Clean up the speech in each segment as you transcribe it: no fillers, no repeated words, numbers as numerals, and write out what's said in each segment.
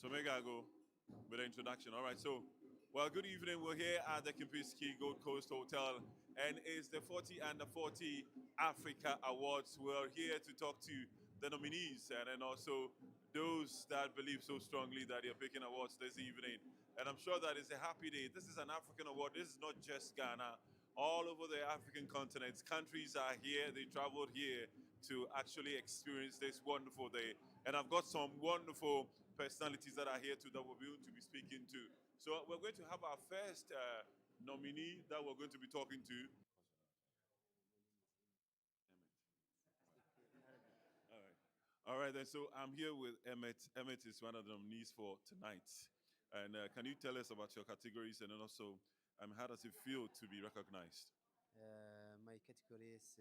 So maybe I go with the introduction. All right. So, well, good evening. We're here at the Kempinski Gold Coast Hotel, and it's the 40 Under 40 Africa Awards. We're here to talk to the nominees and then also those that believe so strongly that they're picking awards this evening. And I'm sure that it's a happy day. This is an African award. This is not just Ghana. All over the African continents, countries are here. They traveled here to actually experience this wonderful day. And I've got some wonderful personalities that are here too that we'll be able to be speaking to. So we're going to have our first nominee that we're going to be talking to. All right. All right, then. So I'm here with Emmett. Emmett is one of the nominees for tonight. And can you tell us about your categories and then also how does it feel to be recognized? My category is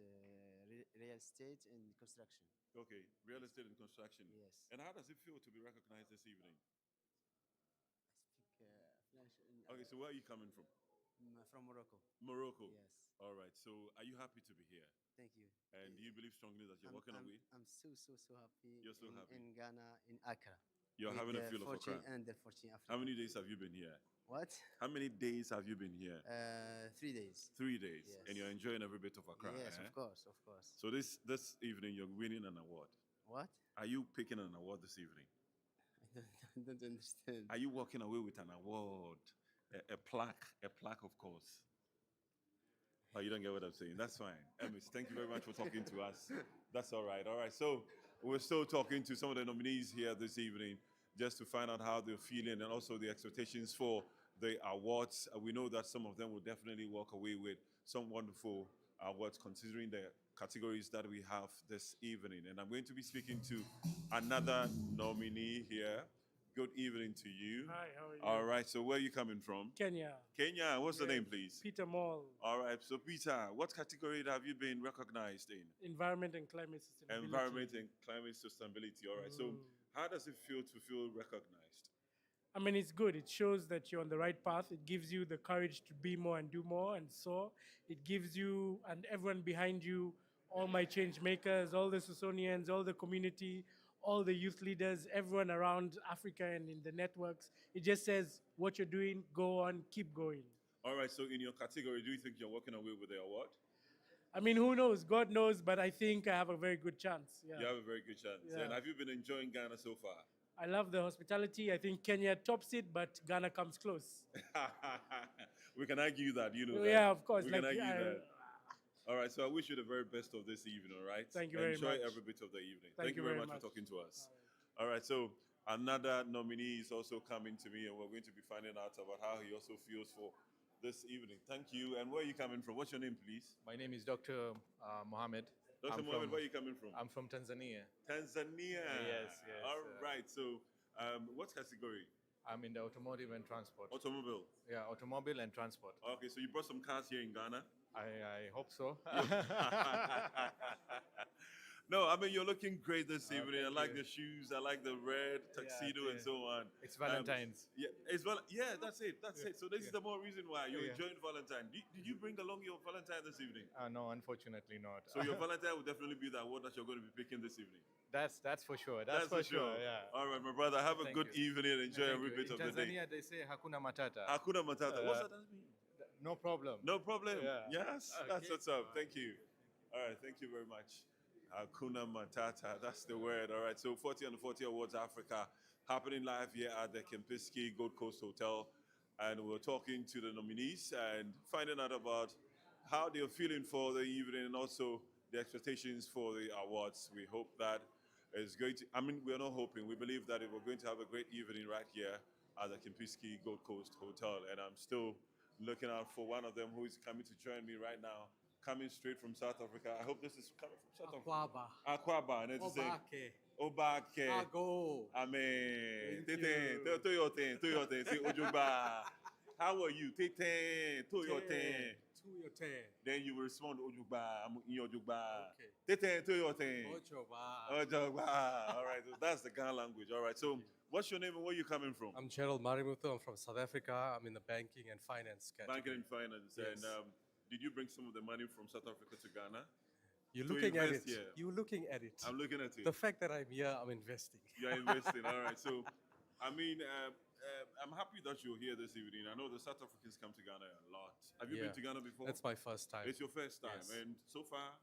real estate and construction. Okay, real estate and construction. Yes. And how does it feel to be recognized this evening? I speak French Okay, so where are you coming from? from Morocco. Morocco. Yes. All right. So are you happy to be here? Thank you. And do you believe strongly that you're I'm, walking I'm, away? I'm so happy. You're so happy. In Ghana, in Accra. You're with having a the feel of Fortune Accra. and the Fortune Africa. How many days have you been here? What? How many days have you been here? 3 days. 3 days. Yes. And you're enjoying every bit of Accra. Yes, eh? of course, of course. So this evening you're winning an award. What? Are you picking an award this evening? I don't understand. Are you walking away with an award? A plaque, of course. Oh, you don't get what I'm saying. That's fine. Emis, thank you very much for talking to us. That's all right. All right. So we're still talking to some of the nominees here this evening just to find out how they're feeling and also the expectations for the awards. We know that some of them will definitely walk away with some wonderful awards considering the categories that we have this evening. And I'm going to be speaking to another nominee here. Good evening to you. Hi, how are you? All right. So where are you coming from? Kenya. Kenya. What's the name, please? Peter Mall. All right. So, Peter, what category have you been recognized in? Environment and climate sustainability. Environment and climate sustainability. All right. So, how does it feel to feel recognized? I mean, it's good. It shows that you're on the right path. It gives you the courage to be more and do more. And so it gives you and everyone behind you, all my change makers, all the Susonians, all the community, all the youth leaders, everyone around Africa and in the networks. It just says what you're doing, go on, keep going. All right. So, in your category, do you think you're walking away with the award? I mean, who knows? God knows, but I think I have a very good chance. Yeah. You have a very good chance. Yeah. And have you been enjoying Ghana so far? I love the hospitality. I think Kenya tops it, but Ghana comes close. We can argue that, you know. Yeah, that. of course. We Like, can argue that. All right. So, I wish you the very best of this evening. All right. Thank you very Enjoy much. every bit of the evening. Thank you you very very much for much. talking to us. All right. So, another nominee is also coming to me, and we're going to be finding out about how he also feels for this evening. Thank you. And where are you coming from? What's your name, please? My name is Dr. Mohammed. Dr. I'm Mohammed, from- where are you coming from? I'm from Tanzania. Tanzania. Yes, yes, All right. So, what category? I'm in the automotive and transport. Automobile. Yeah, automobile and transport. Okay. So you brought some cars here in Ghana. I hope so. No, I mean you're looking great this evening. I thank like you. the shoes. I like the red tuxedo and so on. It's Valentine's. Yeah, yeah, that's it. That's it. So this is the more reason why you're Yeah. enjoying Valentine. Did you bring along your Valentine this evening? No, unfortunately not. So your Valentine will definitely be the award that you're going to be picking this evening. That's for sure. That's for sure. Yeah. All right, my brother. Have a Thank good you. evening and enjoy Thank every you. bit In of the day. Tanzania, they say hakuna matata. Hakuna Matata. What's that mean? No problem. No problem. Yeah. Yes, Okay. that's what's up. Thank you. All right, thank you very much. Hakuna Matata, that's the word. All right, so 40 and 40 Awards Africa happening live here at the Kempinski Gold Coast Hotel. And we're talking to the nominees and finding out about how they're feeling for the evening and also the expectations for the awards. We hope that is going to, I mean, we're not hoping, we believe that we're going to have a great evening right here at the Kempinski Gold Coast Hotel. And I'm still looking out for one of them who is coming to join me right now, coming straight from South Africa. I hope this is coming from South Africa. Aquaba. And it's saying, Obake. Ago. Amen. Thank Tete, you. do your thing, say Ojuba. How are you? Tete, do your thing. To your ten. Then you will respond, Ojuba, I'm in Ojuba. Okay. Tete, do your thing. Ochoba. Ojuba. All right, so that's the Ghana language. All right, so what's your name and where are you coming from? I'm Gerald Marimutu. I'm from South Africa. I'm in the banking and finance category. Banking and finance. Yes. And did you bring some of the money from South Africa to Ghana? You're to looking at invest it. here. You're looking at it. I'm looking at it. The fact that I'm here, I'm investing. You're investing. All right. So I mean, I'm happy that you're here this evening. I know the South Africans come to Ghana a lot. Have you been Yeah, to Ghana before? That's my first time. It's your first time, Yes. and so far,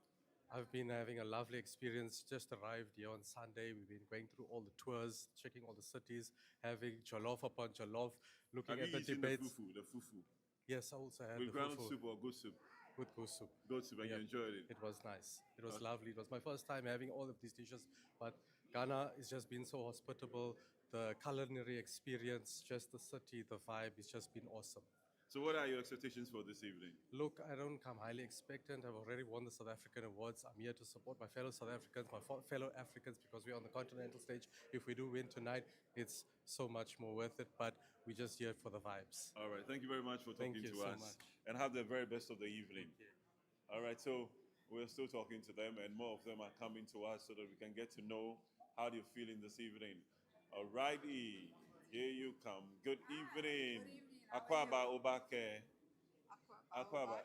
I've been having a lovely experience. Just arrived here on Sunday. We've been going through all the tours, checking all the cities, having jollof upon jollof, looking have at you the eaten debates. the fufu, Yes, I also had with the groundnut fufu soup or goat soup? with goose soup. Goat soup, and you Yep. enjoyed it. It was nice. It was Okay. lovely. It was my first time having all of these dishes. But Ghana has just been so hospitable. The culinary experience, just the city, the vibe, it's just been awesome. So, what are your expectations for this evening? Look, I don't come highly expectant. I've already won the South African awards. I'm here to support my fellow South Africans, my fellow Africans, because we're on the continental stage. If we do win tonight, it's so much more worth it. But we're just here for the vibes. All right, thank you very much for Thank talking you to so us, much. and have the very best of the evening. All right, so we're still talking to them, and more of them are coming to us so that we can get to know how they're feeling this evening. All righty, here you come. Good evening. Akwaba Obake. Akwaba.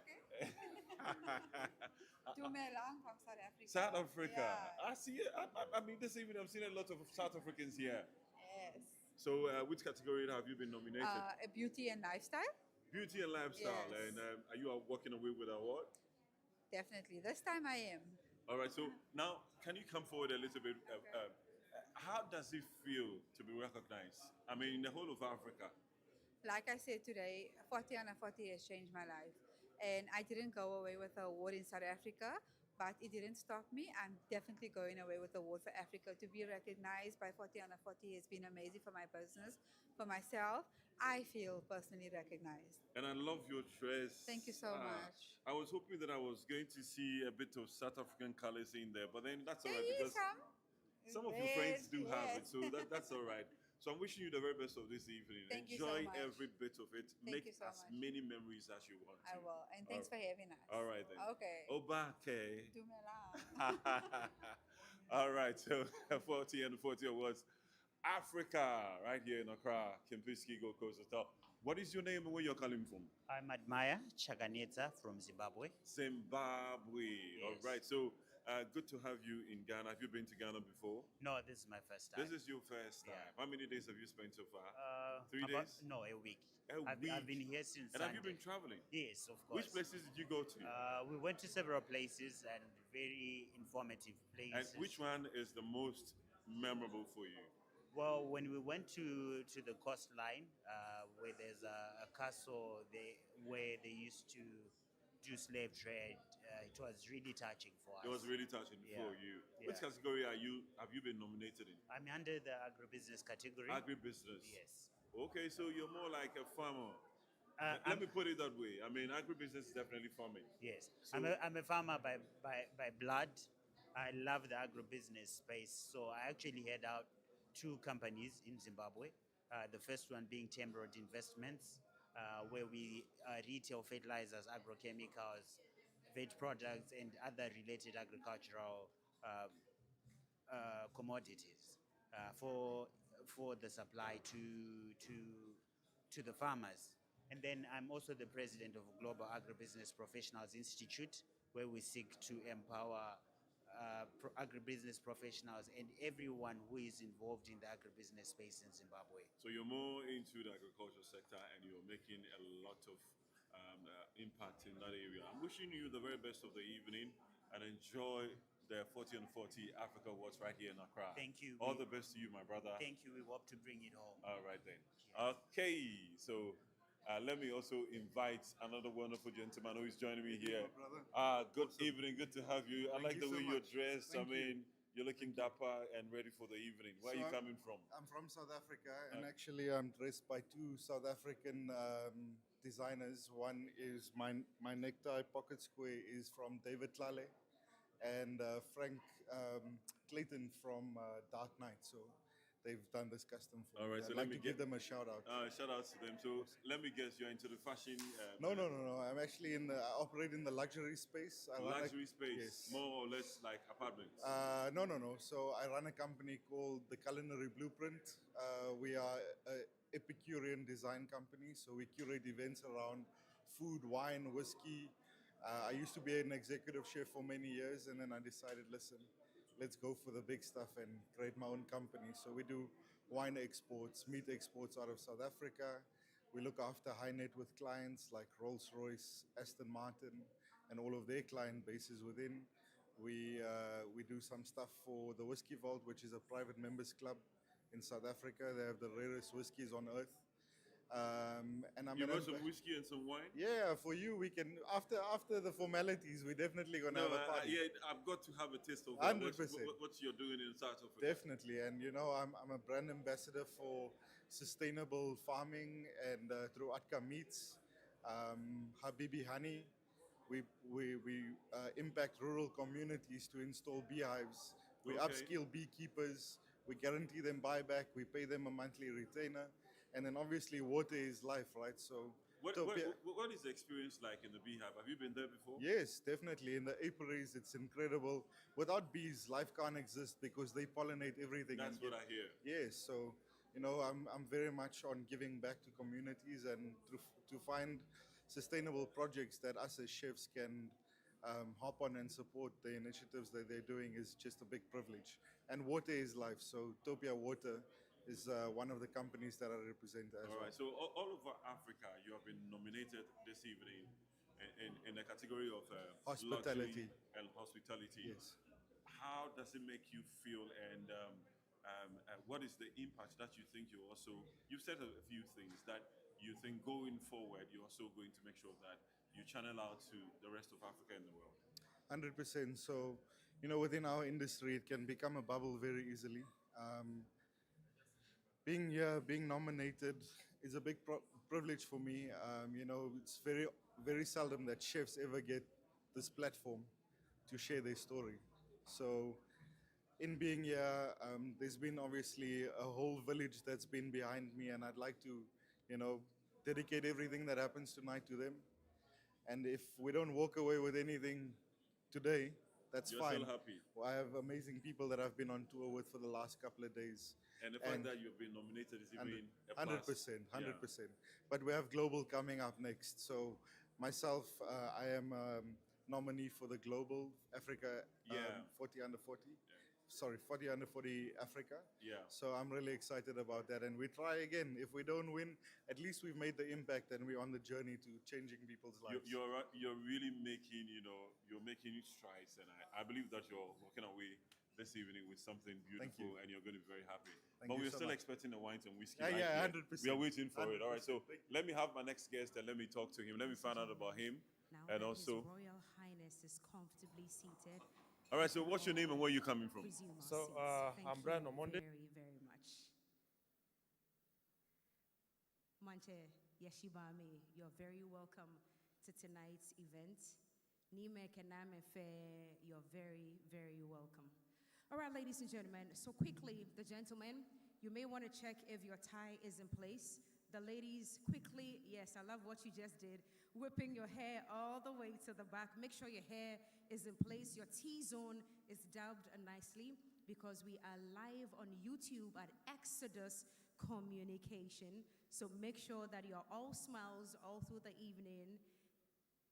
Dumelang from South Africa. South Africa. Yeah. I see it. I mean, this evening I'm seeing a lot of South Africans here. Yes. So, which category have you been nominated? Beauty and lifestyle. Beauty and lifestyle. Yes. And are you walking away with an award? Definitely. This time I am. All right. So now, can you come forward a little bit? How does it feel to be recognized? I mean, in the whole of Africa. Like I said today, 40 under 40 has changed my life. And I didn't go away with an award in South Africa, but it didn't stop me. I'm definitely going away with the award for Africa. To be recognized by 40 under 40 has been amazing for my business, for myself. I feel personally recognized. And I love your dress. Thank you so much. I was hoping that I was going to see a bit of South African colors in there, but then that's all There right is because some of your friends do have it, yes. so that's all right. So I'm wishing you the very best of this evening. Thank you so Enjoy much. every bit of it. Thank Make you so as much. many memories as you want to. I will. And thanks for having us. All right then. Okay. Obake. Dumelang. All right, so 40 and 40 awards. Africa, right here in Accra, Kempinski Gold Coast Hotel. What is your name and where you're calling from? I'm Admire Chaganeta from Zimbabwe. Zimbabwe. All Yes. right, so good to have you in Ghana. Have you been to Ghana before? No, this is my first time. This is your first time. Yeah. How many days have you spent so far? 3 about- days? No, a week. A I've week. been here since And have Sunday. you been traveling? Yes, of course. Which places did you go to? We went to several places and very informative And places. which one is the most memorable for you? Well, when we went to the coastline, where there's a castle there, where they used to do slave trade, it was really touching for us. It was really touching for Yeah. you. Which Yeah. category have you been nominated in? I'm under the agribusiness category. Agribusiness. Yes. Okay, so you're more like a farmer. Uh, Let I'm- me put it that way. I mean, agribusiness is definitely farming. Yes, So- I'm a farmer by blood. I love the agribusiness space, so I actually head out two companies in Zimbabwe. The first one being Tembrod Investments, where we retail fertilizers, agrochemicals, veg products, and other related agricultural commodities for the supply to the farmers. And then I'm also the president of Global Agribusiness Professionals Institute, where we seek to empower agribusiness professionals and everyone who is involved in the agribusiness space in Zimbabwe. So you're more into the agriculture sector and you're making a lot of impact in that area. I'm wishing you the very best of the evening and enjoy the 40 and 40 Africa Awards right here in Accra. Thank you. All the best to you, my brother. Thank you. We hope to bring it home. All right then. Okay, so let me also invite another wonderful gentleman who is joining me here. Good evening, good to have you. I like the way you're dressed. I mean, you're looking dapper and ready for the evening. Where are you coming from? I'm from South Africa, and actually I'm dressed by two South African designers. One is my necktie pocket square is from David Tlale, and Frank Clayton from Dark Knight. So they've done this custom for All right, me. so I'd let like me to give get- them a shout out. Shout out to them. So let me guess, you're into the fashion. No. I'm actually I operate in the luxury space. I run a- Luxury space, Yes. more or less like apartments. No. So I run a company called the Culinary Blueprint. We are an Epicurean design company, so we curate events around food, wine, whiskey. I used to be an executive chef for many years, and then I decided, listen, let's go for the big stuff and create my own company. So we do wine exports, meat exports out of South Africa. We look after high net worth clients like Rolls-Royce, Aston Martin, and all of their client bases within. We do some stuff for the Whiskey Vault, which is a private members club in South Africa. They have the rarest whiskies on earth. And I'm You an brought some whiskey and some wine? yeah, for you we can after the formalities we're definitely gonna No, have a party. yeah, I've got to have a taste of that. 100%. What you're doing in South Africa. Definitely, and you know I'm a brand ambassador for sustainable farming and through Atka Meats, Habibi Honey. We impact rural communities to install beehives. We Okay. upskill beekeepers. We guarantee them buyback. We pay them a monthly retainer, and then obviously water is life, right? So What, so, what, yeah, what is the experience like in the beehive? Have you been there before? yes, definitely. In the apiaries, it's incredible. Without bees, life can't exist because they pollinate everything. That's what I hear. Yes, so you know, I'm very much on giving back to communities and to find sustainable projects that us as chefs can hop on and support the initiatives that they're doing is just a big privilege. And water is life. So Topia Water is one of the companies that I represent as All well. right. So all over Africa, you have been nominated this evening in the category of Hospitality. luxury and hospitality. Yes. How does it make you feel, and what is the impact that you think you've said a few things that you think going forward you're also going to make sure that you channel out to the rest of Africa and the world? 100%. So, you know, within our industry, it can become a bubble very easily. Being here, being nominated is a big privilege for me. You know, it's very seldom that chefs ever get this platform to share their story. So, in being here, there's been obviously a whole village that's been behind me, and I'd like to, you know, dedicate everything that happens tonight to them. And if we don't walk away with anything today, that's You're fine. still happy. Well, I have amazing people that I've been on tour with for the last couple of days. And the fact that you've been nominated is even a plus. 100%, 100%. But we have global coming up next. So myself, I am nominee for the global Africa 40 under 40. Sorry, 40 under 40 Africa. Yeah. So I'm really excited about that. And we try again. If we don't win, at least we've made the impact and we're on the journey to changing people's lives. You're really making, you're making strides, and I believe that you're walking away this evening with something beautiful, and you're going to be very happy. But we're you so still much. expecting the wines and whiskey. Yeah, right yeah, here. 100%. We are waiting for it. All right, 100%. so let me have my next guest and let me talk to him. Let me find out about him. Now And that also- His Royal Highness is comfortably seated. All right, so what's your name and where are you coming from? Resume our So, seats. Thank I'm you Brian Omonde. very, very much. Manche Yeshibami, you're very welcome to tonight's event. Nime Kename Fe, you're very, very welcome. All right, ladies and gentlemen, so quickly, the gentlemen, you may want to check if your tie is in place. The ladies, quickly, yes, I love what you just did, whipping your hair all the way to the back. Make sure your hair is in place. Your T-zone is dubbed nicely because we are live on YouTube at Exodus Communication. So make sure that you're all smiles all through the evening.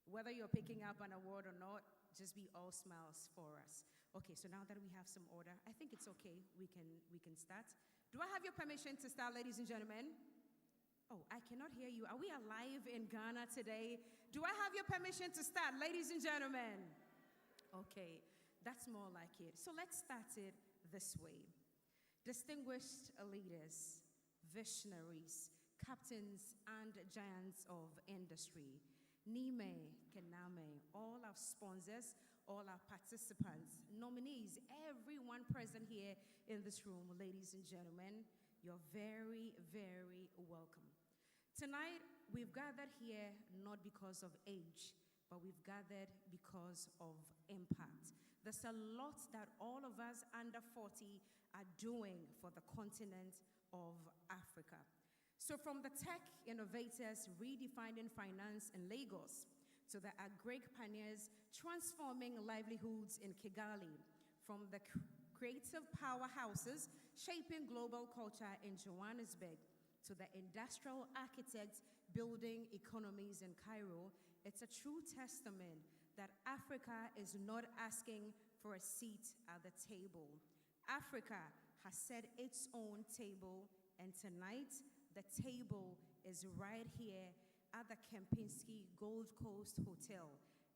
Whether you're picking up an award or not, just be all smiles for us. Okay, so now that we have some order, I think it's okay. We can start. Do I have your permission to start, ladies and gentlemen? Oh, I cannot hear you. Are we alive in Ghana today? Do I have your permission to start, ladies and gentlemen? Okay, that's more like it. So let's start it this way. Distinguished leaders, visionaries, captains, and giants of industry, Nime, Kename, all our sponsors, all our participants, nominees, everyone present here in this room, ladies and gentlemen, you're very, very welcome. Tonight, we've gathered here not because of age, but we've gathered because of impact. There's a lot that all of us under 40 are doing for the continent of Africa. So from the tech innovators redefining finance in Lagos, to the agric pioneers transforming livelihoods in Kigali, from the creative powerhouses shaping global culture in Johannesburg, to the industrial architects building economies in Cairo, it's a true testament that Africa is not asking for a seat at the table. Africa has set its own table, and tonight the table is right here at the Kempinski Gold Coast Hotel,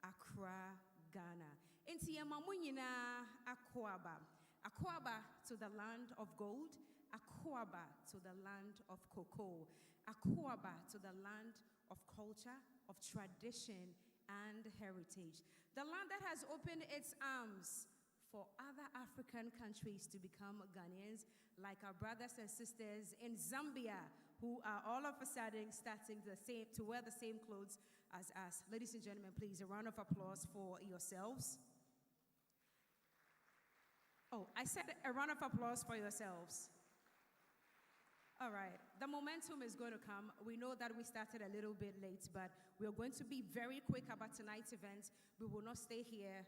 Accra, Ghana. Inti yamamunyina Akwaba. Akwaba to the land of gold, Akwaba to the land of cocoa, Akwaba to the land of culture, of tradition and heritage. The land that has opened its arms for other African countries to become Ghanaians, like our brothers and sisters in Zambia, who are all of a sudden starting to wear the same clothes as us. Ladies and gentlemen, please, a round of applause for yourselves. Oh, I said a round of applause for yourselves. All right, the momentum is going to come. We know that we started a little bit late, but we're going to be very quick about tonight's event. We will not stay here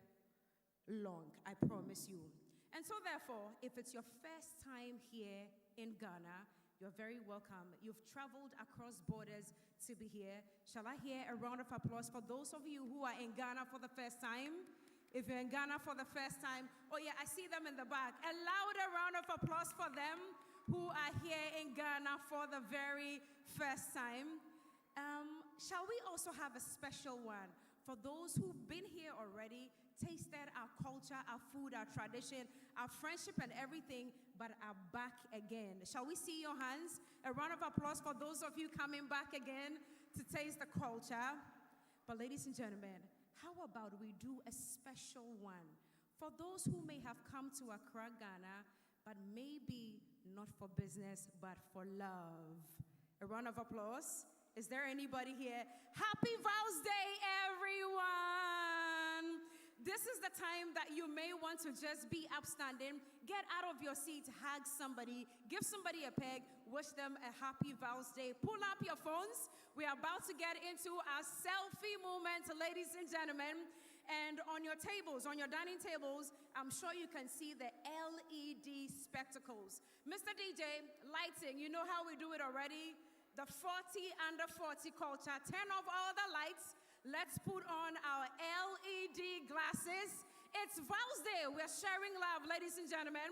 long, I promise you. And so therefore, if it's your first time here in Ghana, you're very welcome. You've traveled across borders to be here. Shall I hear a round of applause for those of you who are in Ghana for the first time? If you're in Ghana for the first time, oh yeah, I see them in the back. A louder round of applause for them who are here in Ghana for the very first time. Shall we also have a special one for those who've been here already, tasted our culture, our food, our tradition, our friendship and everything, but are back again? Shall we see your hands? A round of applause for those of you coming back again to taste the culture. But ladies and gentlemen, how about we do a special one for those who may have come to Accra, Ghana, but maybe not for business, but for love? A round of applause. Is there anybody here? Happy Vows Day, everyone! This is the time that you may want to just be upstanding. Get out of your seat, hug somebody, give somebody a peg, wish them a happy Vows Day. Pull up your phones. We are about to get into our selfie moment, ladies and gentlemen. And on your tables, on your dining tables, I'm sure you can see the LED spectacles. Mr. DJ, lighting, you know how we do it already? The 40 under 40 culture. Turn off all the lights. Let's put on our LED glasses. It's Vows Day. We're sharing love, ladies and gentlemen.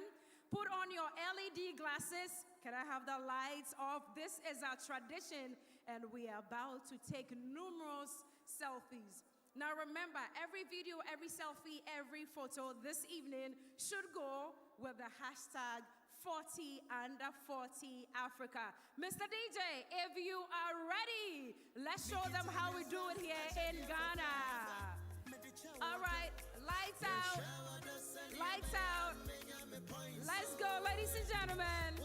Put on your LED glasses. Can I have the lights off? This is our tradition, and we are about to take numerous selfies. Now remember, every video, every selfie, every photo this evening should go with the hashtag 40 under 40 Africa. Mr. DJ, if you are ready, let's show them how we do it here in Ghana. All right, lights out, lights out. Let's go, ladies and gentlemen.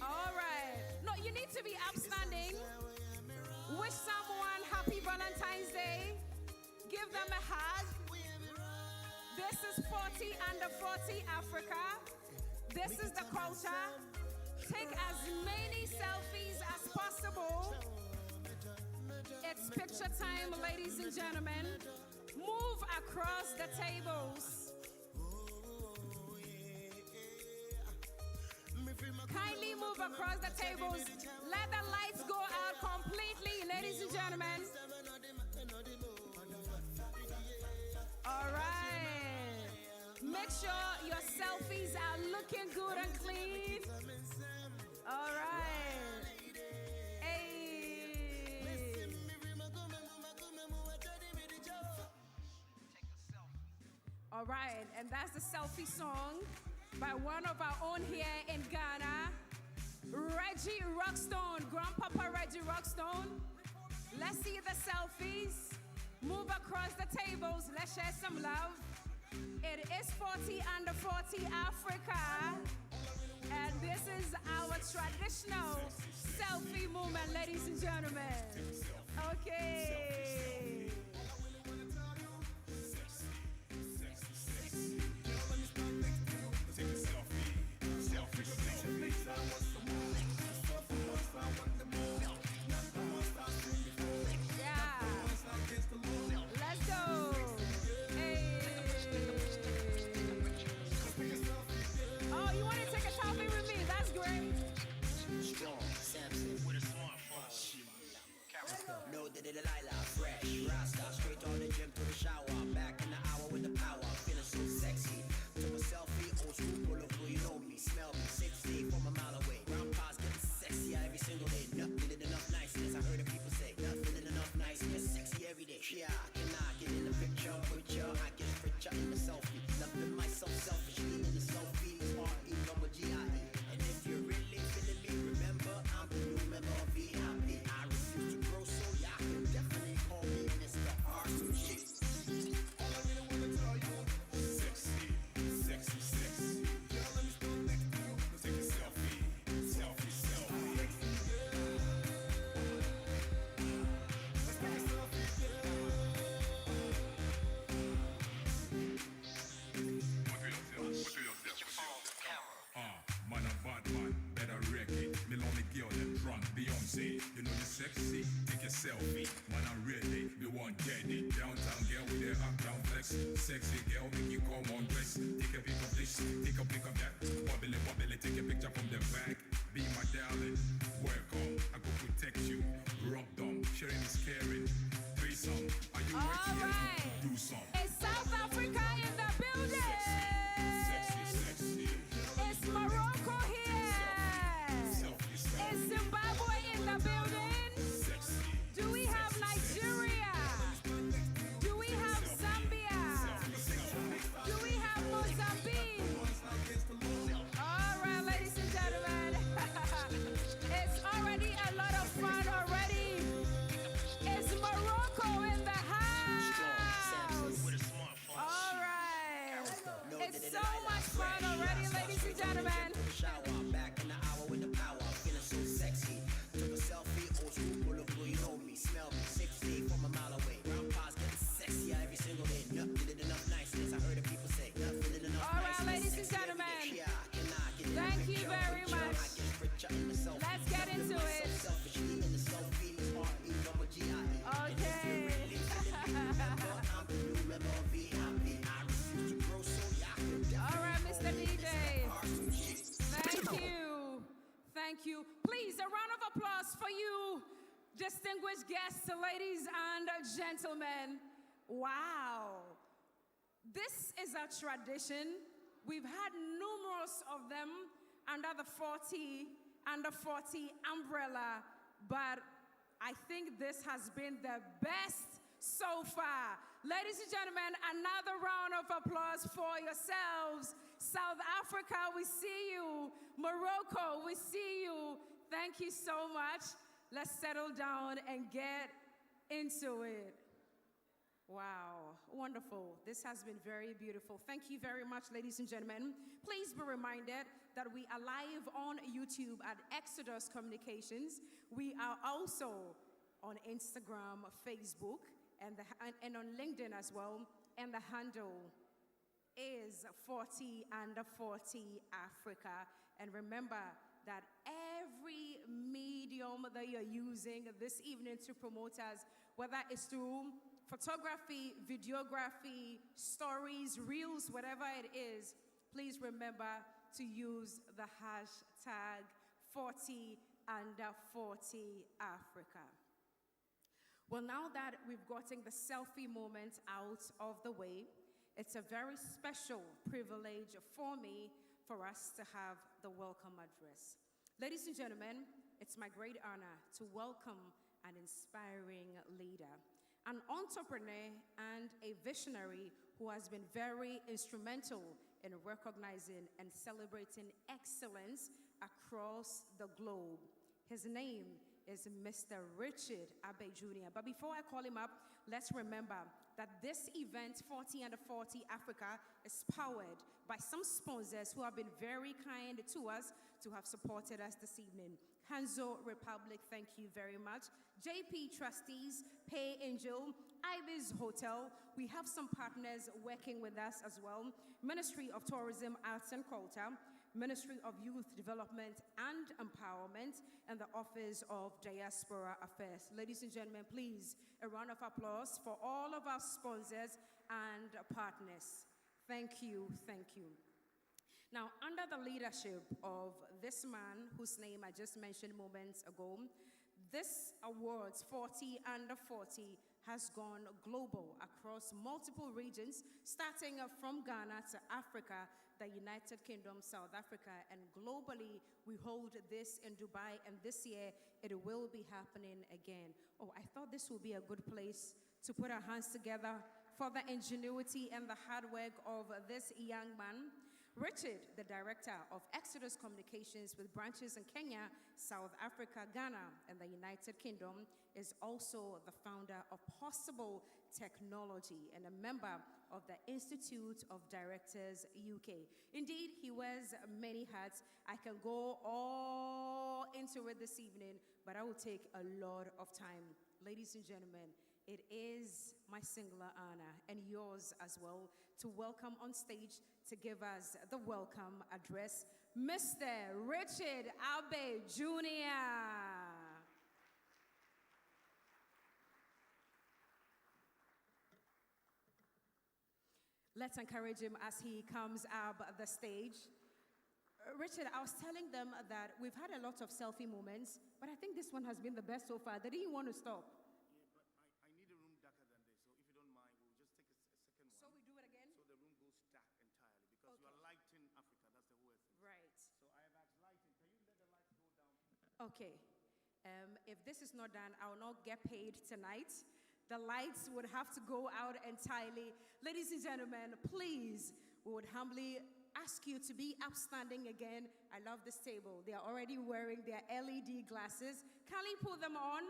All right. No, you need to be upstanding. Wish someone happy Valentine's Day. Give them a hug. This is 40 under 40 Africa. This is the culture. Take as many selfies as possible. It's picture time, ladies and gentlemen. Move across the tables. Kindly move across the tables. Let the lights go out completely, ladies and gentlemen. All right. Make sure your selfies are looking good and clean. All right. Hey. All right, and that's the selfie song by one of our own here in Ghana, Reggie Rockstone, Grandpapa Reggie Rockstone. Let's see the selfies. Move across the tables. Let's share some love. It is 40 under 40 Africa. And this is our traditional selfie moment, ladies and gentlemen. Okay. Know that the Delilah fresh. say, you know you're sexy, take a selfie. Man, I'm really the one get it. Downtown girl with their uptown flex. Sexy girl, make you come on dress. Take a pic of this, take a pic of that. Wobble it, take a picture from the back. Be my darling, welcome. I go protect you. Rub them, sharing is caring. Threesome, are you ready? All right. Do some. It's South Africa in the building. Sexy. It's Morocco here. It's Zimbabwe in the building. Do we have Nigeria? Do we have Zambia? Do we have Mozambique? All right, ladies and gentlemen. It's already a lot of fun already. It's Morocco in the house. All right. It's so much fun already, ladies and gentlemen. Back in the hour with the power, feeling so sexy. Took a selfie, old school bulletproof, you know me, smell me, 6 feet from a mile away. Grandpa's getting sexier every single day. Nothing did enough niceness. I heard the people say, nothing did enough All right, niceness. ladies and gentlemen. Thank you very much. Let's get into it. Okay. All right, Mr. DJ. Thank you. Thank you. Please, a round of applause for you, distinguished guests, ladies and gentlemen. Wow. This is a tradition. We've had numerous of them under the 40 umbrella, but I think this has been the best so far. Ladies and gentlemen, another round of applause for yourselves. South Africa, we see you. Morocco, we see you. Thank you so much. Let's settle down and get into it. Wow, wonderful. This has been very beautiful. Thank you very much, ladies and gentlemen. Please be reminded that we are live on YouTube at Exodus Communications. We are also on Instagram, Facebook, and on LinkedIn as well. And the handle is 40under40 Africa. And remember that every medium that you're using this evening to promote us, whether it's through photography, videography, stories, reels, whatever it is, please remember to use the hashtag 40under40 Africa. Well, now that we've gotten the selfie moment out of the way, it's a very special privilege for me for us to have the welcome address. Ladies and gentlemen, it's my great honor to welcome an inspiring leader, an entrepreneur and a visionary who has been very instrumental in recognizing and celebrating excellence across the globe. His name is Mr. Richard Abe Jr. But before I call him up, let's remember that this event, 40under40 Africa, is powered by some sponsors who have been very kind to us, to have supported us this evening. Hanzo Republic, thank you very much. JP Trustees, Pay Angel, Ibis Hotel. We have some partners working with us as well. Ministry of Tourism, Arts and Culture, Ministry of Youth Development and Empowerment, and the Office of Diaspora Affairs. Ladies and gentlemen, please, a round of applause for all of our sponsors and partners. Thank you, thank you. Now, under the leadership of this man, whose name I just mentioned moments ago, this awards, 40under40, has gone global across multiple regions, starting from Ghana to Africa, the United Kingdom, South Africa, and globally, we hold this in Dubai, and this year, it will be happening again. Oh, I thought this would be a good place to put our hands together for the ingenuity and the hard work of this young man. Richard, the director of Exodus Communications with branches in Kenya, South Africa, Ghana, and the United Kingdom, is also the founder of Possible Technology and a member of the Institute of Directors UK. Indeed, he wears many hats. I can go all into it this evening, but I will take a lot of time. Ladies and gentlemen, it is my singular honor, and yours as well, to welcome on stage, to give us the welcome address, Mr. Richard Abe Jr. Let's encourage him as he comes up the stage. Richard, I was telling them that we've had a lot of selfie moments, but I think this one has been the best so far. They didn't want to stop. I need a room darker than this, so if you don't mind, we'll just take a second one. So we do it again? So the room goes dark entirely, because you are lighting Africa, that's the whole essence. Right. So I have asked lighting, can you let the lights go down? Okay. If this is not done, I will not get paid tonight. The lights would have to go out entirely. Ladies and gentlemen, please, we would humbly ask you to be upstanding again. I love this table. They are already wearing their LED glasses. Kindly put them on.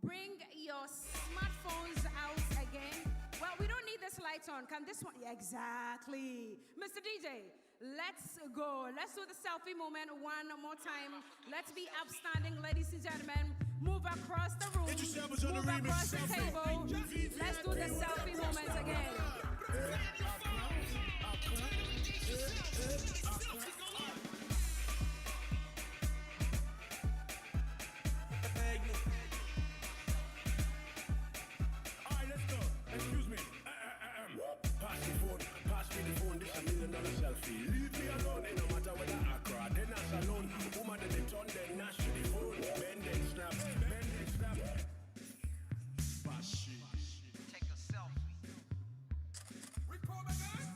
Bring your smartphones out again. Well, we don't need this light on. Can this one? Yeah, exactly. Mr. DJ, let's go. Let's do the selfie moment one more time. Let's be upstanding, ladies and gentlemen. Move across the room. Move across the table. Let's do the selfie moment again. Alright, let's go. Excuse me. Pass me the phone. This a $1 million selfie. Leave me alone. It no matter whether Accra, then that's alone. Woman in the turn, then Nash to the phone. Bend and snap. Bend and snap. Take a selfie. Record again.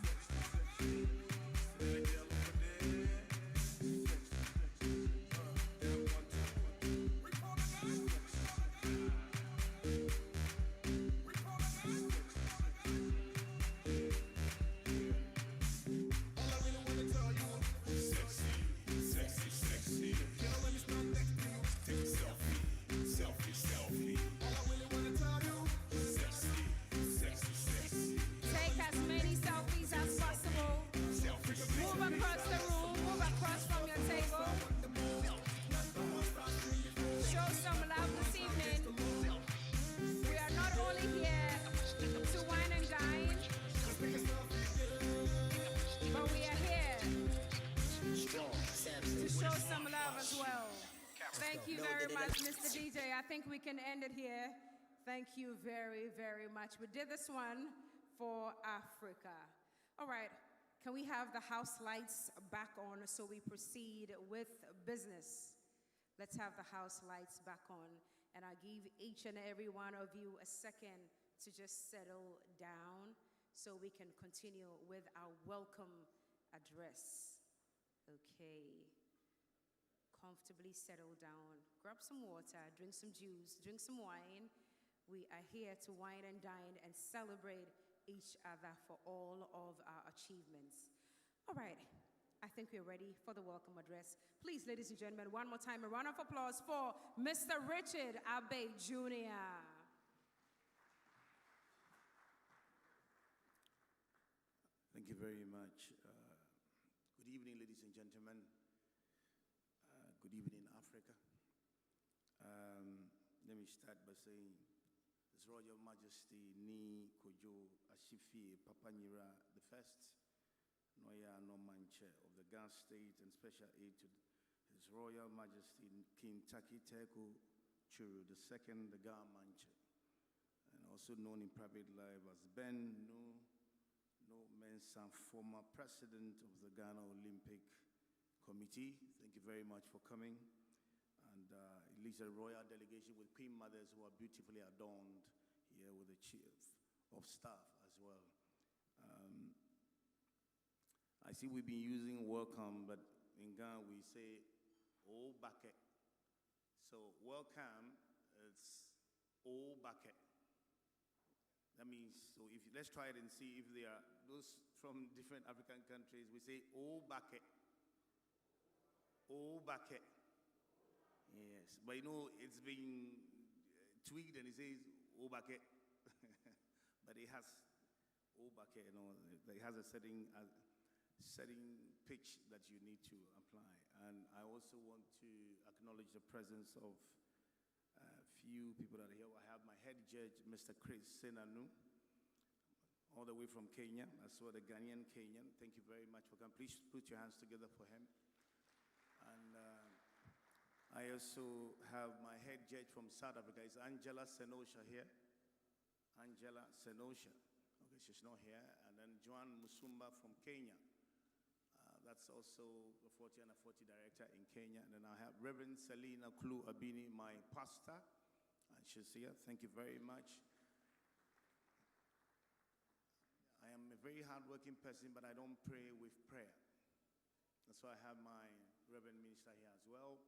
Take as many selfies as possible. Move across the room. Move across from your table. Show some love this evening. We are not only here to wine and dine, but we are here to show some love as well. Thank you very much, Mr. DJ. I think we can end it here. Thank you very, very much. We did this one for Africa. All right, can we have the house lights back on so we proceed with business? Let's have the house lights back on, and I'll give each and every one of you a second to just settle down so we can continue with our welcome address. Okay. Comfortably settle down. Grab some water, drink some juice, drink some wine. We are here to wine and dine and celebrate each other for all of our achievements. All right, I think we're ready for the welcome address. Please, ladies and gentlemen, one more time, a round of applause for Mr. Richard Abe Jr. Thank you very much. Good evening, ladies and gentlemen. Good evening, Africa. Let me start by saying His Royal Majesty Ni Kojo Ashifi Papanyira I, Noya Nomanche of the Ghana State and Special Aid to His Royal Majesty King Taki Teku Churu II, the Ghana Manche, and also known in private life as Ben No Mensah, former president of the Ghana Olympic Committee. Thank you very much for coming. And it leads a royal delegation with Queen Mothers who are beautifully adorned here with the chief of staff as well. I see we've been using welcome, but in Ghana we say O Bake. So welcome is O Bake. That means, so if let's try it and see if there are those from different African countries. We say O Bake. O Bake. Yes, but you know, it's been tweaked and it says Obake. But it has Obake, you know, it has a setting pitch that you need to apply. And I also want to acknowledge the presence of a few people that are here. I have my head judge, Mr. Chris Senanu, all the way from Kenya. I saw the Ghanaian Kenyan. Thank you very much for coming. Please put your hands together for him. And I also have my head judge from South Africa. It's Angela Senosha here. Angela Senosha. Okay, she's not here. And then Joan Musumba from Kenya. That's also the 40 under 40 director in Kenya. And then I have Reverend Selina Klu Abini, my pastor. She's here. Thank you very much. I am a very hardworking person, but I don't pray with prayer. That's why I have my Reverend Minister here as well.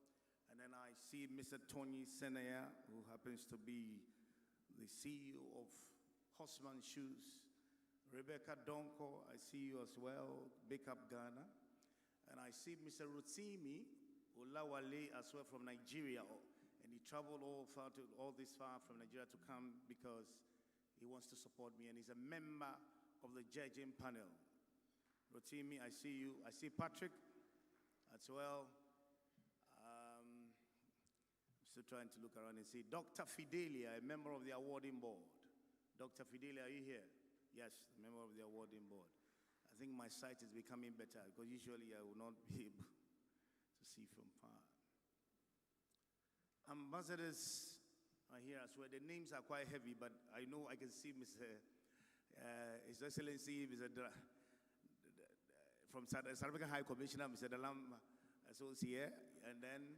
And then I see Mr. Tony Senaya, who happens to be the CEO of Horseman Shoes. Rebecca Donko, I see you as well, Bake Up Ghana. And I see Mr. Rutsimi Olawale as well from Nigeria. And he traveled all this far from Nigeria to come because he wants to support me. And he's a member of the judging panel. Rotimi, I see you. I see Patrick as well. I'm still trying to look around and see Dr. Fidelia, a member of the awarding board. Dr. Fidelia, are you here? Yes, a member of the awarding board. I think my sight is becoming better because usually I will not be able to see from far. Ambassadors are here as well. The names are quite heavy, but I know I can see Mr. His Excellency, from South African High Commissioner, Mr. Dalam Associate, and then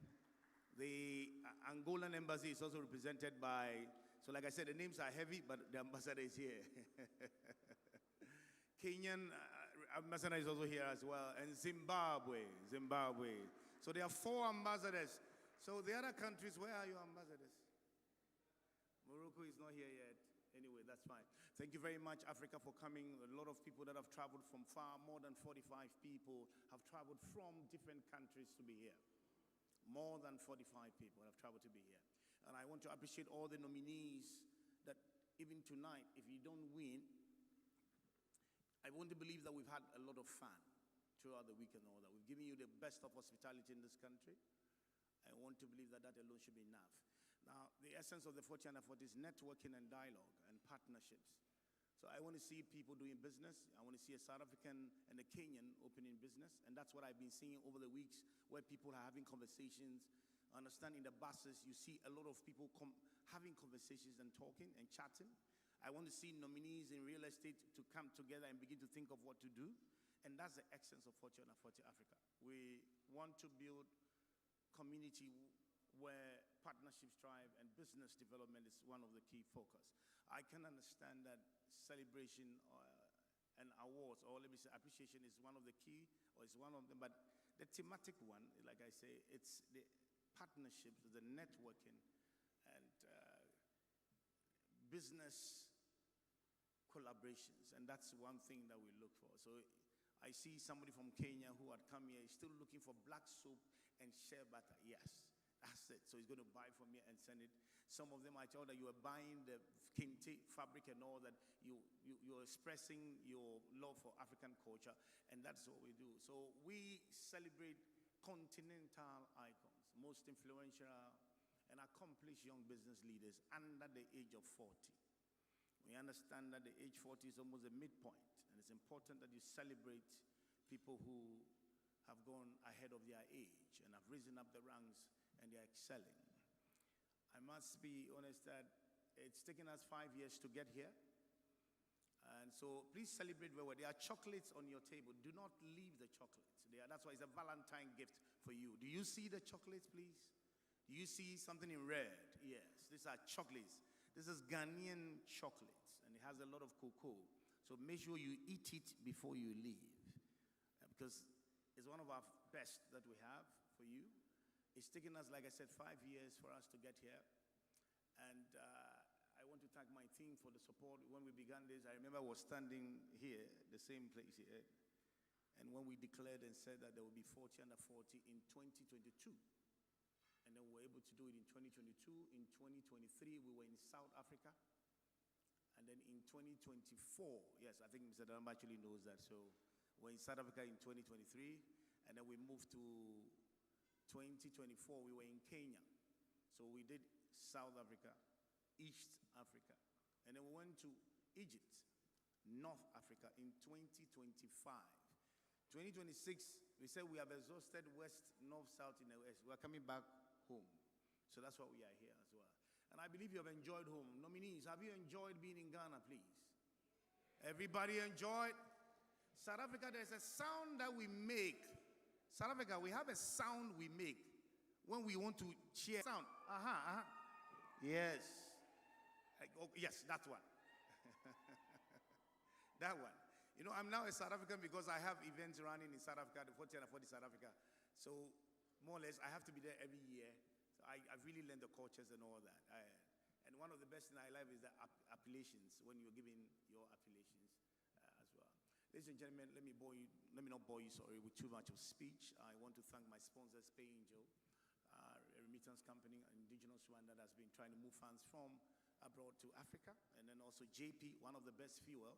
the Angolan embassy is also represented by, so like I said, the names are heavy, but the ambassador is here. Kenyan ambassador is also here as well, and Zimbabwe. So there are 4 ambassadors. So the other countries, where are your ambassadors? Morocco is not here yet. Anyway, that's fine. Thank you very much, Africa, for coming. A lot of people that have traveled from far, more than 45 people have traveled from different countries to be here. More than 45 people have traveled to be here. And I want to appreciate all the nominees that even tonight, if you don't win, I want to believe that we've had a lot of fun throughout the week and all that. We've given you the best of hospitality in this country. I want to believe that that alone should be enough. Now, the essence of the 40 under 40 is networking and dialogue and partnerships. So I want to see people doing business. I want to see a South African and a Kenyan opening business. And that's what I've been seeing over the weeks, where people are having conversations. Understand in the buses, you see a lot of people having conversations and talking and chatting. I want to see nominees in real estate to come together and begin to think of what to do. And that's the essence of 40 under 40 Africa. We want to build community where partnerships thrive and business development is one of the key focus. I can understand that celebration and awards, or let me say appreciation, is one of the key, or is one of them, but the thematic one, like I say, it's the partnerships, the networking, and business collaborations, and that's one thing that we look for. So I see somebody from Kenya who had come here, is still looking for black soap and shea butter. Yes, that's it. So he's going to buy from me and send it. Some of them I told that you are buying the kente fabric and all that. You're expressing your love for African culture, and that's what we do. So we celebrate continental icons, most influential and accomplished young business leaders under the age of 40. We understand that the age 40 is almost a midpoint, and it's important that you celebrate people who have gone ahead of their age and have risen up the ranks and they're excelling. I must be honest that it's taken us 5 years to get here. And so please celebrate where there are chocolates on your table. Do not leave the chocolates there. That's why it's a Valentine gift for you. Do you see the chocolates, please? Do you see something in red? Yes, these are chocolates. This is Ghanaian chocolates, and it has a lot of cocoa. So make sure you eat it before you leave, because it's one of our best that we have for you. It's taken us, like I said, 5 years for us to get here. And I want to thank my team for the support. When we began this, I remember I was standing here, the same place here. And when we declared and said that there will be 40 under 40 in 2022, and then we were able to do it in 2022. In 2023, we were in South Africa. And then in 2024, yes, I think Mr. Daram actually knows that. So we're in South Africa in 2023. And then we moved to 2024, we were in Kenya. So we did South Africa, East Africa. And then we went to Egypt, North Africa in 2025. 2026, we said we have exhausted West, North, South in the West. We're coming back home. So that's why we are here as well. And I believe you have enjoyed home. Nominees, have you enjoyed being in Ghana, please? Everybody enjoyed? South Africa, there's a sound that we make. South Africa, we have a sound we make when we want to cheer. Sound. Yes. Yes, that one. That one. You know, I'm now a South African because I have events running in South Africa, the 40 and 40 South Africa. So, more or less, I have to be there every year. So I've really learned the cultures and all that. And one of the best things I love is the appellations, when you're giving your appellations as well. Ladies and gentlemen, let me not bore you, sorry, with too much of speech. I want to thank my sponsors, Pay Angel, a remittance company, indigenous one that has been trying to move funds from abroad to Africa, and then also JP, one of the best fuel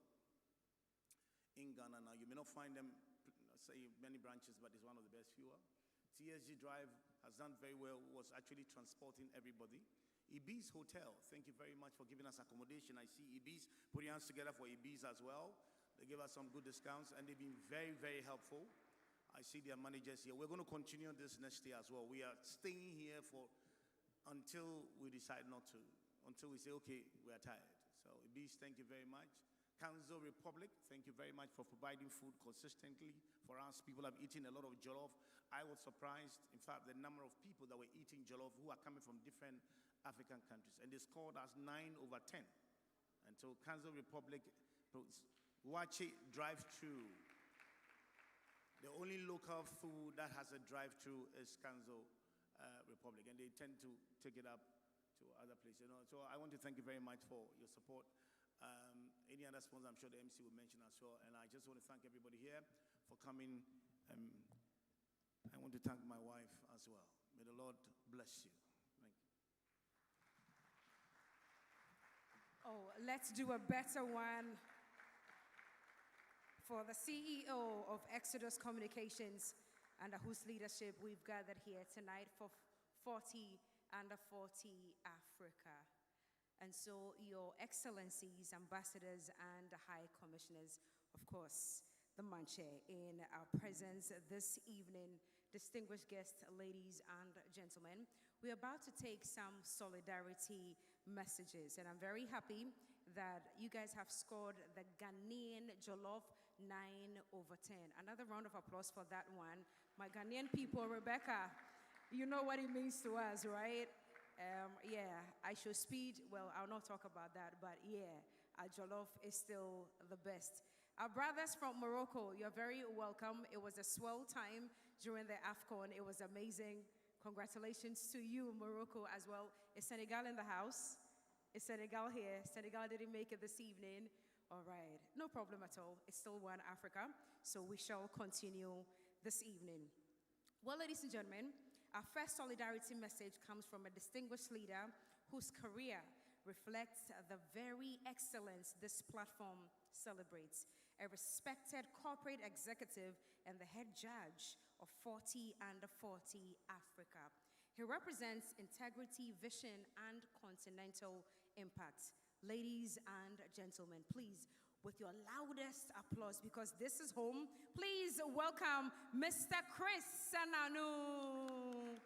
in Ghana now. You may not find them, say, many branches, but it's one of the best fuel. TSG Drive has done very well, was actually transporting everybody. Ibis Hotel, thank you very much for giving us accommodation. I see Ibis putting us together for Ibis as well. They gave us some good discounts, and they've been very, very helpful. I see their managers here. We're going to continue this next year as well. We are staying here until we decide not to, until we say, okay, we are tired. So Ibis, thank you very much. Council Republic, thank you very much for providing food consistently for us. People have eaten a lot of jollof. I was surprised, in fact, the number of people that were eating jollof who are coming from different African countries. And they scored us 9/10. And so Council Republic, Wache drive-through. The only local food that has a drive-through is Council Republic. And they tend to take it up to other places. You know? So I want to thank you very much for your support. Any other sponsors, I'm sure the MC will mention as well. And I just want to thank everybody here for coming. I want to thank my wife as well. May the Lord bless you. Thank you. Oh, let's do a better one for the CEO of Exodus Communications, under whose leadership we've gathered here tonight for 40 Under 40 Africa. And so, Your Excellencies, Ambassadors, and High Commissioners, of course, the Manche, in our presence this evening, distinguished guests, ladies and gentlemen, we're about to take some solidarity messages, and I'm very happy that you guys have scored the Ghanaian Jollof 9/10. Another round of applause for that one. My Ghanaian people, Rebecca, you know what it means to us, right? Yeah, I show speed. Well, I'll not talk about that, but yeah, our jollof is still the best. Our brothers from Morocco, you're very welcome. It was a swell time during the AFCON. It was amazing. Congratulations to you, Morocco, as well. Is Senegal in the house? Is Senegal here? Senegal didn't make it this evening. All right, no problem at all. It's still One Africa, so we shall continue this evening. Well, ladies and gentlemen, our first solidarity message comes from a distinguished leader whose career reflects the very excellence this platform celebrates. A respected corporate executive and the head judge of 40 Under 40 Africa. He represents integrity, vision, and continental impact. Ladies and gentlemen, please, with your loudest applause, because this is home, please welcome Mr. Chris Sananu.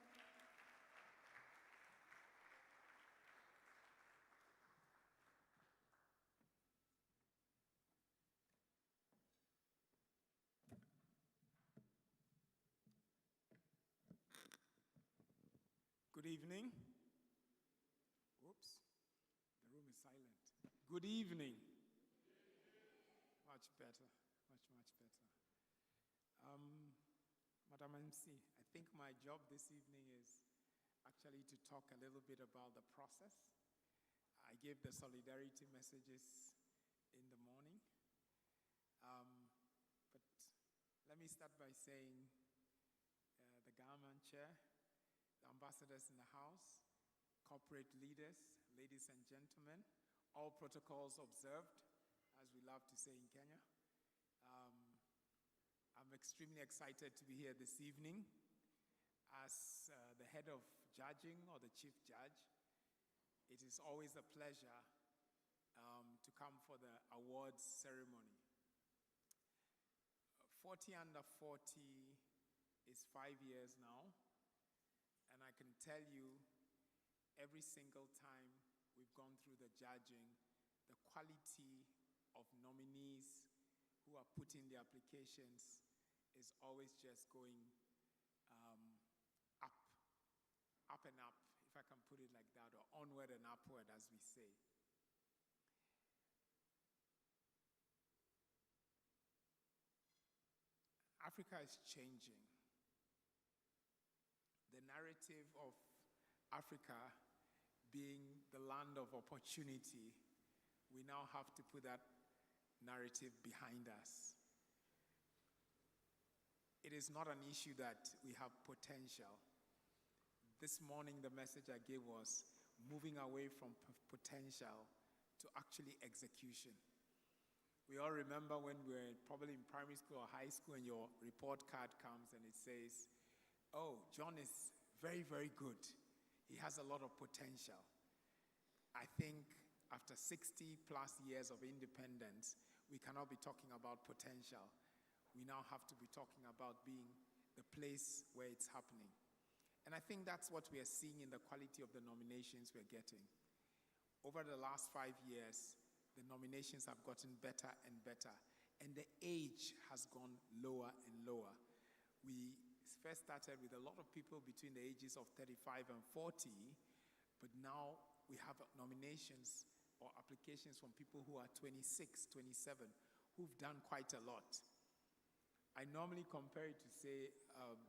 Good evening. Oops, the room is silent. Good evening. Much better, much better. Madam MC, I think my job this evening is actually to talk a little bit about the process. I gave the solidarity messages in the morning. But let me start by saying the government chair, the ambassadors in the house, corporate leaders, ladies and gentlemen, all protocols observed, as we love to say in Kenya. I'm extremely excited to be here this evening as the head of judging, or the chief judge. It is always a pleasure to come for the awards ceremony. 40 Under 40 is 5 years now, and I can tell you every single time we've gone through the judging, the quality of nominees who are putting the applications is always just going up, up and up, if I can put it like that, or onward and upward, as we say. Africa is changing. The narrative of Africa being the land of opportunity, we now have to put that narrative behind us. It is not an issue that we have potential. This morning, the message I gave was moving away from potential to actually execution. We all remember when we were probably in primary school or high school and your report card comes and it says, oh, John is very, very good. He has a lot of potential. I think after 60 plus years of independence, we cannot be talking about potential. We now have to be talking about being the place where it's happening. And I think that's what we are seeing in the quality of the nominations we're getting. Over the last 5 years, the nominations have gotten better and better, and the age has gone lower and lower. We first started with a lot of people between the ages of 35 and 40, but now we have nominations or applications from people who are 26, 27, who've done quite a lot. I normally compare it to say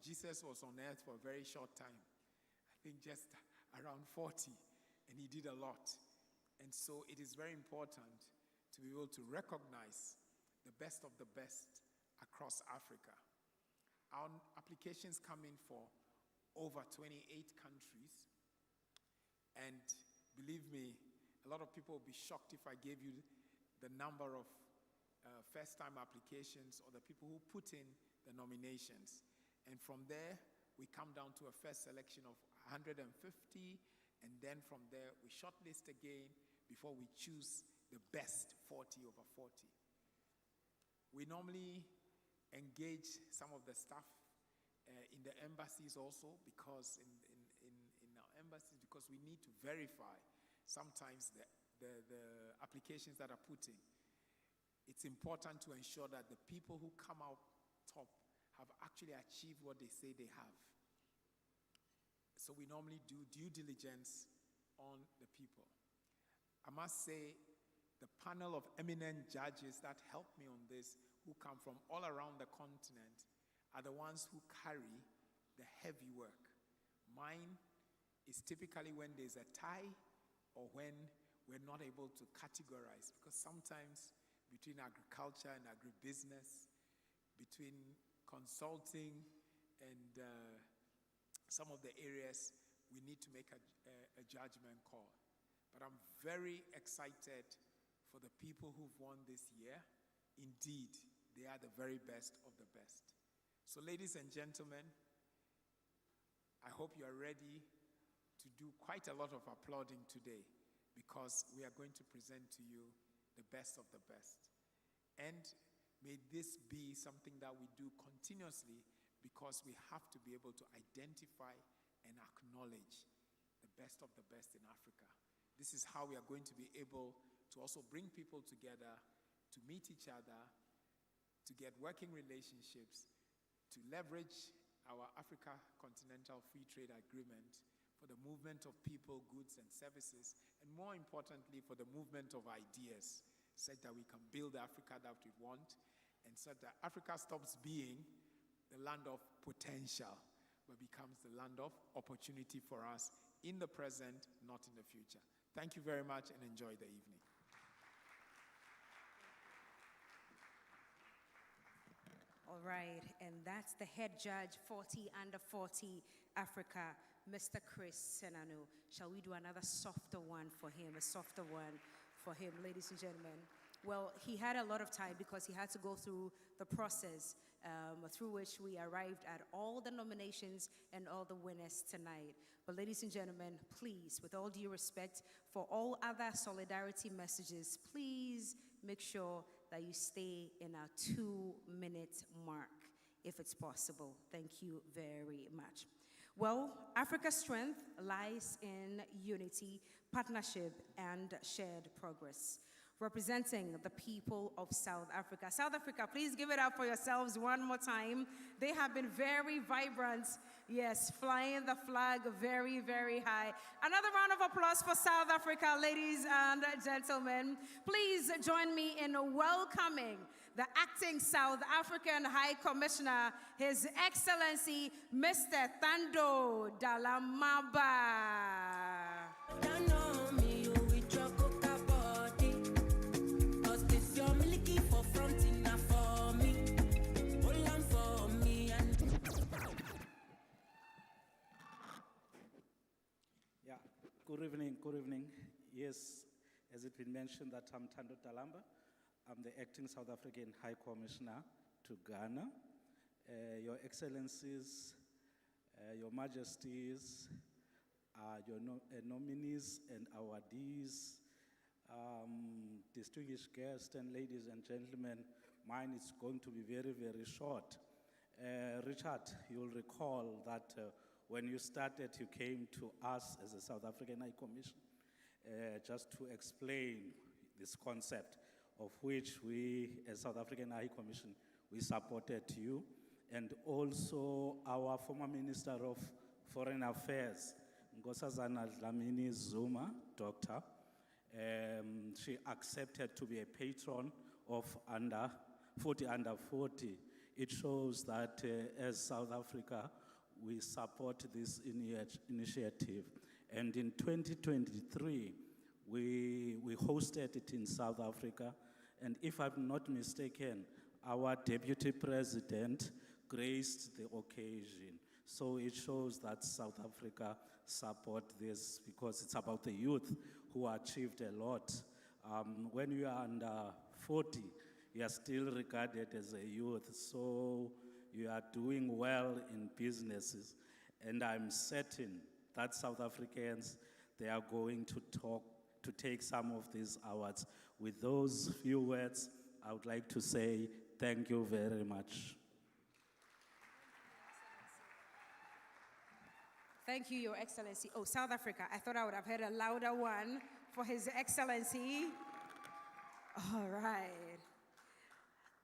Jesus was on earth for a very short time. I think just around 40, and he did a lot. And so it is very important to be able to recognize the best of the best across Africa. Our applications come in for over 28 countries. And believe me, a lot of people will be shocked if I gave you the number of first-time applications or the people who put in the nominations. And from there, we come down to a first selection of 150, and then from there, we shortlist again before we choose the best 40 over 40. We normally engage some of the staff in the embassies also, because in our embassies, because we need to verify sometimes the applications that are put in. It's important to ensure that the people who come out top have actually achieved what they say they have. So we normally do due diligence on the people. I must say, the panel of eminent judges that help me on this, who come from all around the continent, are the ones who carry the heavy work. Mine is typically when there's a tie or when we're not able to categorize, because sometimes between agriculture and agribusiness, between consulting and some of the areas, we need to make a judgment call. But I'm very excited for the people who've won this year. Indeed, they are the very best of the best. So ladies and gentlemen, I hope you are ready to do quite a lot of applauding today, because we are going to present to you the best of the best. And may this be something that we do continuously, because we have to be able to identify and acknowledge the best of the best in Africa. This is how we are going to be able to also bring people together, to meet each other, to get working relationships, to leverage our Africa Continental Free Trade Agreement for the movement of people, goods, and services, and more importantly, for the movement of ideas, such that we can build the Africa that we want, and such that Africa stops being the land of potential, but becomes the land of opportunity for us in the present, not in the future. Thank you very much, and enjoy the evening. All right, and that's the head judge, 40 under 40 Africa, Mr. Chris Senanu. Shall we do another softer one for him, a softer one for him, ladies and gentlemen? Well, he had a lot of time because he had to go through the process through which we arrived at all the nominations and all the winners tonight. But ladies and gentlemen, please, with all due respect, for all other solidarity messages, please make sure that you stay in our 2-minute mark, if it's possible. Thank you very much. Well, Africa's strength lies in unity, partnership, and shared progress. representing the people of South Africa. South Africa, please give it up for yourselves one more time. They have been very vibrant, yes, flying the flag very, very high. Another round of applause for South Africa, ladies and gentlemen. Please join me in welcoming the acting South African High Commissioner, His Excellency, Mr. Thando Dalamaba. Good evening, good evening. Yes, as it been mentioned that I'm Thando Dalamba. I'm the acting South African High Commissioner to Ghana. Your Excellencies, Your Majesties, your nominees and awardees, distinguished guests and ladies and gentlemen, mine is going to be very, very short. Richard, you'll recall that when you started, you came to us as a South African High Commission just to explain this concept of which we, as South African High Commission, we supported you. And also our former Minister of Foreign Affairs, Nkosazana Dlamini Zuma, doctor, she accepted to be a patron of Fortyunder 40. It shows that as South Africa, we support this initiative. And in 2023, we hosted it in South Africa. And if I'm not mistaken, our Deputy President graced the occasion. So it shows that South Africa support this because it's about the youth who achieved a lot. When you are under 40, you are still regarded as a youth. So you are doing well in businesses. And I'm certain that South Africans, they are going to take some of these awards. With those few words, I would like to say thank you very much. Thank you, Your Excellency. Oh, South Africa, I thought I would have heard a louder one for His Excellency. All right.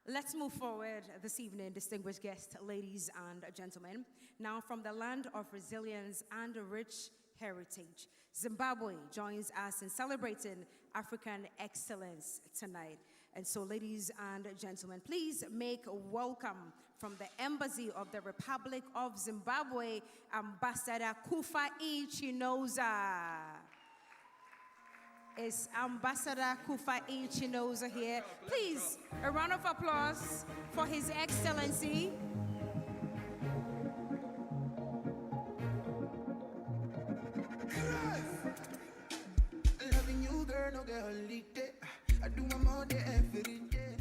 Let's move forward this evening, distinguished guests, ladies and gentlemen. Now, from the land of resilience and rich heritage, Zimbabwe joins us in celebrating African excellence tonight. And so, ladies and gentlemen, please make a welcome from the Embassy of the Republic of Zimbabwe, Ambassador Kufa Chinoza. Is Ambassador Kufa Chinoza here? Please, a round of applause for His Excellency. Loving you, girl, no girl, I do my more day every day.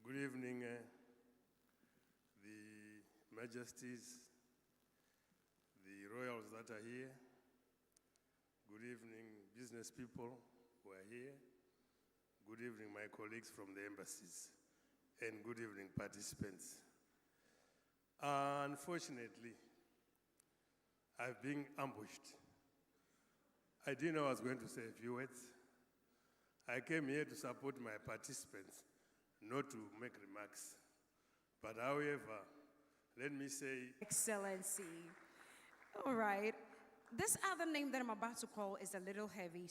Good evening, the Majesties, the royals that are here. Good evening, business people who are here. Good evening, my colleagues from the embassies. And good evening, participants. Unfortunately, I've been ambushed. I didn't know I was going to say a few words. I came here to support my participants, not to make remarks. But however, let me say... Excellency. All right. This other name that I'm about to call is a little heavy.